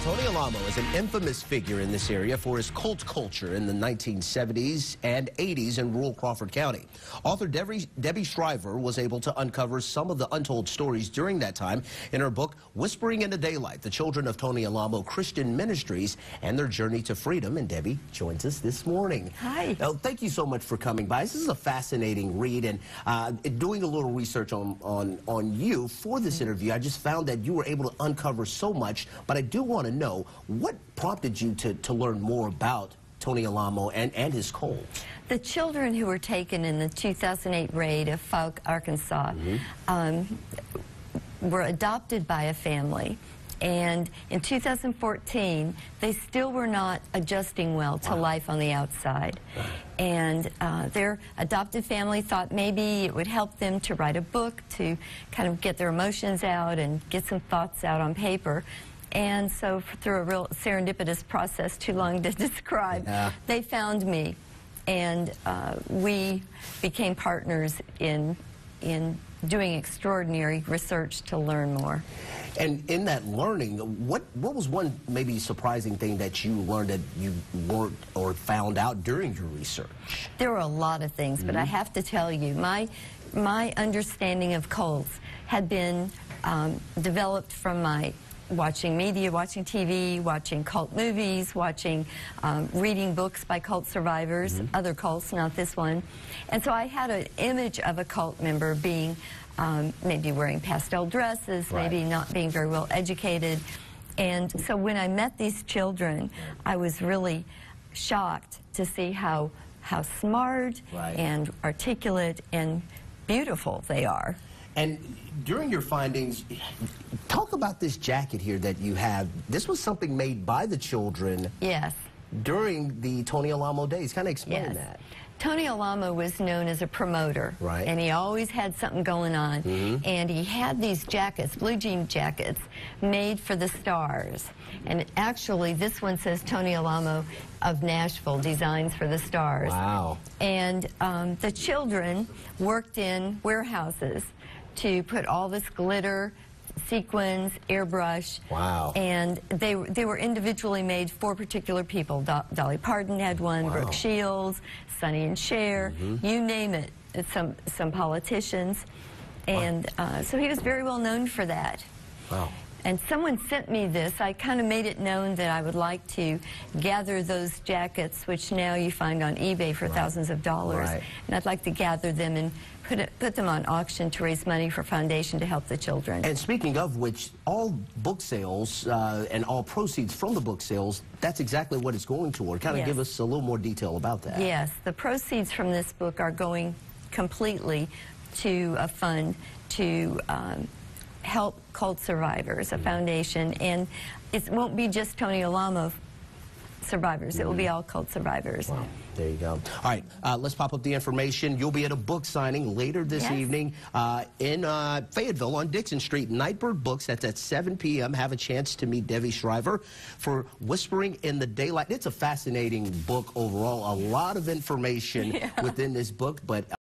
Tony Alamo is an infamous figure in this area for his cult culture in the 1970s and 80s in rural Crawford County. Author Debby Schriver was able to uncover some of the untold stories during that time in her book, Whispering in the Daylight, The Children of Tony Alamo Christian Ministries and Their Journey to Freedom. And Debbie joins us this morning. Hi. Now, thank you so much for coming by. This is a fascinating read, and doing a little research on you for this interview, I just found that you were able to uncover so much, but I do want to know what prompted you to learn more about Tony Alamo and his cult. The children who were taken in the 2008 raid of Fouke, Arkansas, were adopted by a family. And in 2014, they still were not adjusting well to life on the outside. And their adopted family thought maybe it would help them to write a book, to kind of get their emotions out and get some thoughts out on paper. And so through a real serendipitous process, too long to describe, they found me. And we became partners in doing extraordinary research to learn more. And in that learning, what was one maybe surprising thing that you learned that you weren't or found out during your research? There were a lot of things, but I have to tell you, my understanding of cults had been developed from my watching media, watching TV, watching cult movies, reading books by cult survivors, other cults, not this one. And so I had an image of a cult member being maybe wearing pastel dresses, maybe not being very well educated. And so when I met these children, I was really shocked to see how smart and articulate and beautiful they are. And during your findings, talk about this jacket here that you have. This was something made by the children. Yes. During the Tony Alamo days. Kind of explain that. Tony Alamo was known as a promoter, and he always had something going on. And he had these jackets, blue jean jackets, made for the stars. And actually, this one says Tony Alamo of Nashville, Designs for the Stars. Wow. And the children worked in warehouses to put all this glitter, sequins, airbrush. Wow. And they were individually made for particular people. Dolly Parton had one, Brooke Shields, Sonny and Cher, you name it, some politicians. And so he was very well known for that. Wow. And someone sent me this. I kind of made it known that I would like to gather those jackets, which now you find on eBay for thousands of dollars. And I'd like to gather them and put them on auction to raise money for a foundation to help the children. And speaking of which, all book sales and all proceeds from the book sales, that's exactly what it's going toward. Kind of give us a little more detail about that. Yes, the proceeds from this book are going completely to a fund to help cult survivors, a foundation, and it won't be just Tony Alamo survivors, it will be all cult survivors. Wow. There you go. All right, let's pop up the information. You'll be at a book signing later this evening in Fayetteville on Dixon Street. Nightbird Books, that's at 7 p.m. Have a chance to meet Debby Schriver for Whispering in the Daylight. It's a fascinating book overall. A lot of information within this book, but